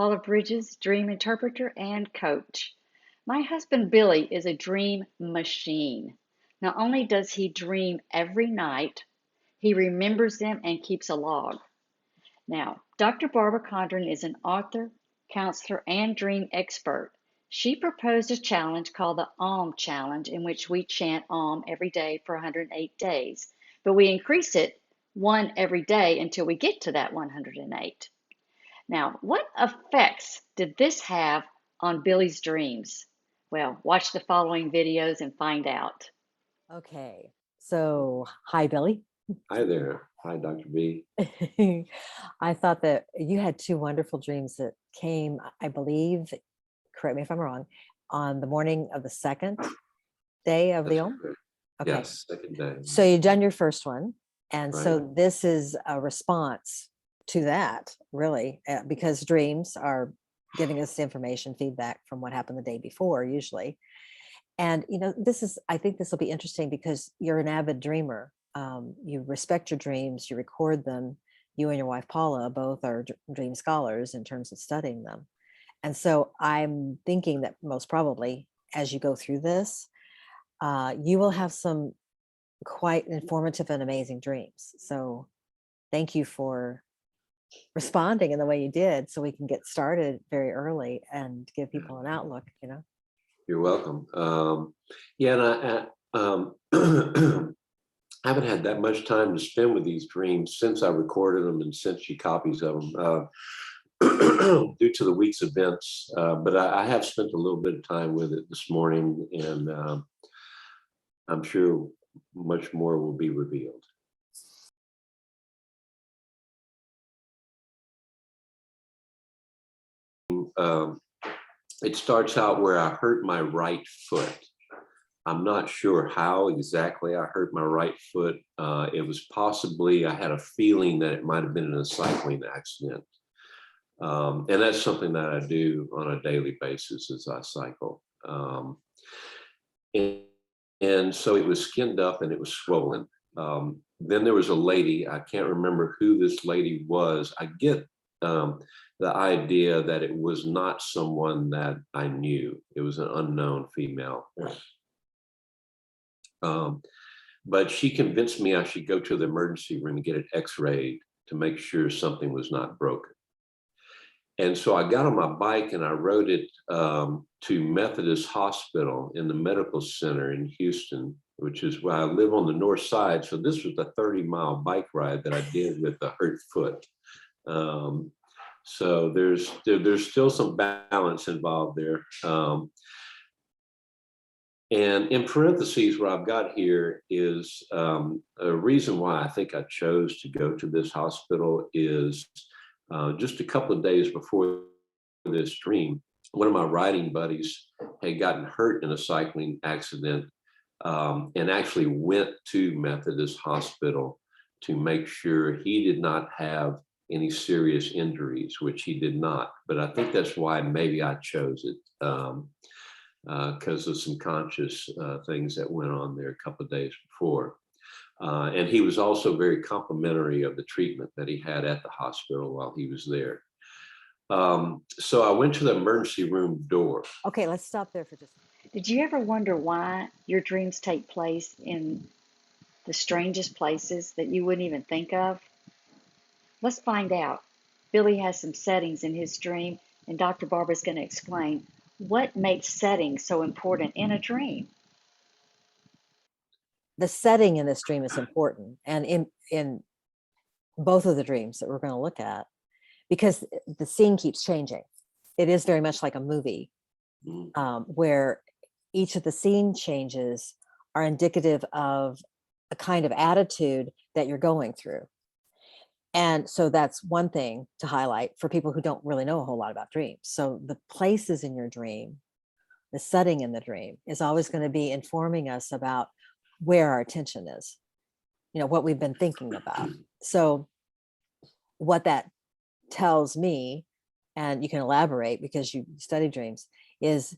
Paula Bridges, dream interpreter and coach. My husband Billy is a dream machine. Not only does he dream every night, he remembers them and keeps a log. Now, Dr. Barbara Condron is an author, counselor, and dream expert. She proposed a challenge called the Challenge, in which we chant every day for 108 days. But we increase it one every day until we get to that 108. Now, what effects did this have on Billy's dreams? Well, watch the following videos and find out. Okay, so hi, Billy. Hi there. Hi, Dr. B. I thought that you had two wonderful dreams that came, I believe, correct me if I'm wrong, on the morning of the second day of the Om? Correct. Okay. Yes, second day. So you've done your first one. And Right. so this is a response to that, really, because dreams are giving us information, feedback from what happened the day before, usually. And, I think this will be interesting because you're an avid dreamer. You respect your dreams, you record them. You and your wife, Paula, both are dream scholars in terms of studying them. And so I'm thinking that most probably as you go through this, you will have some quite informative and amazing dreams. So thank you for responding in the way you did so we can get started very early and give people an outlook. You're welcome. Yeah, and I haven't had that much time to spend with these dreams since I recorded them and sent you copies of them due to the week's events. But I have spent a little bit of time with it this morning, and I'm sure much more will be revealed. It starts out where I hurt my right foot. I'm not sure how exactly I hurt my right foot. It was possibly, I had a feeling that it might have been in a cycling accident. And that's something that I do on a daily basis as I cycle. And so it was skinned up and it was swollen. Then there was a lady, I can't remember who this lady was. I get the idea that it was not someone that I knew. It was an unknown female. But she convinced me I should go to the emergency room and get it x-rayed to make sure something was not broken. And so I got on my bike and I rode it to Methodist Hospital in the medical center in Houston, which is where I live on the north side. So this was a 30-mile bike ride that I did with a hurt foot. So there's still some balance involved there. And in parentheses, what I've got here is a reason why I think I chose to go to this hospital is just a couple of days before this dream, one of my riding buddies had gotten hurt in a cycling accident and actually went to Methodist Hospital to make sure he did not have any serious injuries, which he did not. But I think that's why maybe I chose it. Because of some conscious things that went on there a couple of days before. And he was also very complimentary of the treatment that he had at the hospital while he was there. So I went to the emergency room door. Okay, let's stop there for just a minute. Did you ever wonder why your dreams take place in the strangest places that you wouldn't even think of? Let's find out. Billy has some settings in his dream, and Dr. Barbara's going to explain what makes settings so important in a dream. The setting in this dream is important, and in both of the dreams that we're going to look at, because the scene keeps changing. It is very much like a movie, where each of the scene changes are indicative of a kind of attitude that you're going through. And so that's one thing to highlight for people who don't really know a whole lot about dreams. So the places in your dream, the setting in the dream is always going to be informing us about where our attention is, what we've been thinking about. So what that tells me, and you can elaborate because you study dreams, is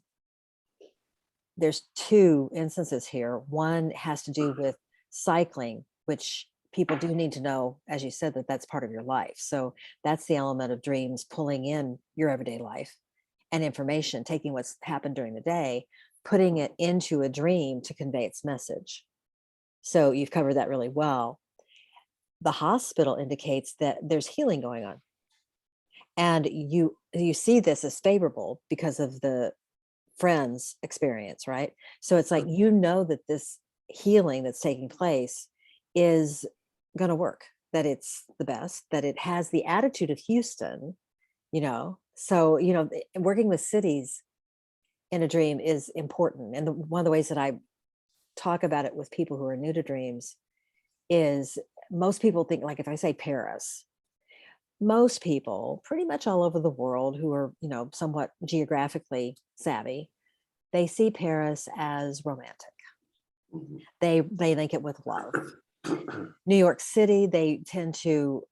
there's two instances here. One has to do with cycling, which people do need to know, as you said, that that's part of your life. So that's the element of dreams, pulling in your everyday life and information, taking what's happened during the day, putting it into a dream to convey its message. So you've covered that really well. The hospital indicates that there's healing going on. And you see this as favorable because of the friend's experience, right? So it's like, you know, that this healing that's taking place is going to work, that it's the best, that it has the attitude of Houston, you know. So, you know, working with cities in a dream is important. And one of the ways that I talk about it with people who are new to dreams is, most people think, like, if I say Paris, most people pretty much all over the world who are, you know, somewhat geographically savvy, they see Paris as romantic. Mhm. They link it with love. New York City, they tend to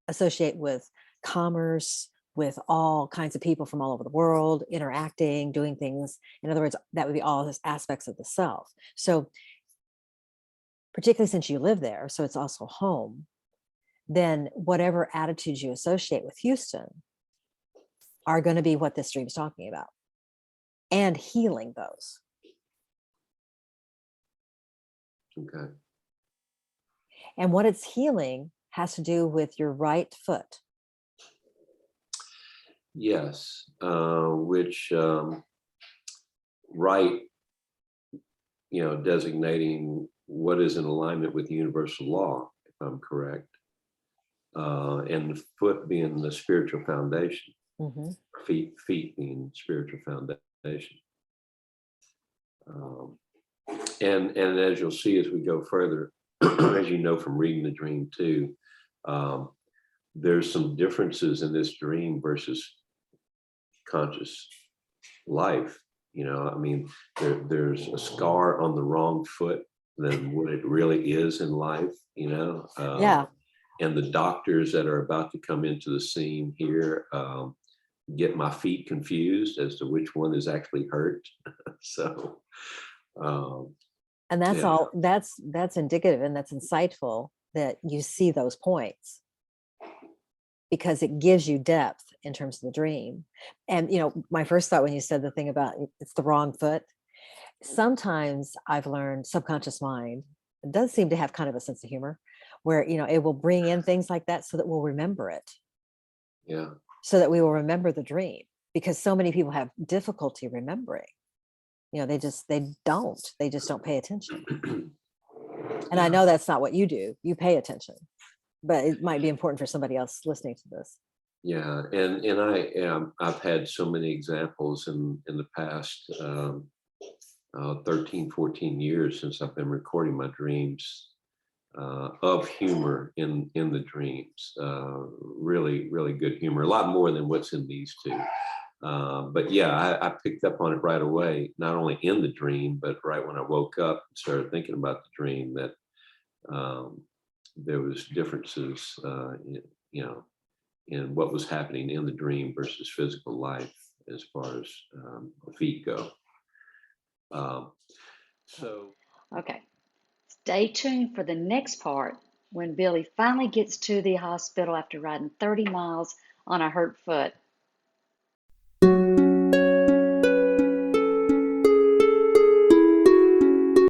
associate with commerce, with all kinds of people from all over the world interacting, doing things. In other words, that would be all aspects of the self. So particularly since you live there, so it's also home, then whatever attitudes you associate with Houston are going to be what this dream's talking about, and healing those. Okay. And what it's healing has to do with your right foot. Yes, which right, you know, designating what is in alignment with universal law, if I'm correct, and the foot being the spiritual foundation, Mm-hmm. feet being spiritual foundation. And as you'll see as we go further, as you know from reading the dream too, there's some differences in this dream versus conscious life. You know, I mean, there's a scar on the wrong foot than what it really is in life, you know. Yeah. And the doctors that are about to come into the scene here get my feet confused as to which one is actually hurt. So, And that's yeah. all, that's indicative, and that's insightful that you see those points, because it gives you depth in terms of the dream. And, you know, my first thought when you said the thing about it's the wrong foot, sometimes I've learned subconscious mind does seem to have kind of a sense of humor, where, you know, it will bring in things like that so that we'll remember it, Yeah. so that we will remember the dream, because so many people have difficulty remembering. You know, they just don't pay attention. And I know that's not what you do. You pay attention, but it might be important for somebody else listening to this. Yeah, and I've had so many examples in the past 13, 14 years since I've been recording my dreams of humor in the dreams. Really, really good humor, a lot more than what's in these two. But yeah, I picked up on it right away, not only in the dream, but right when I woke up and started thinking about the dream, that there was differences, you know, in what was happening in the dream versus physical life as far as feet go. So, Okay. Stay tuned for the next part when Billy finally gets to the hospital after riding 30 miles on a hurt foot.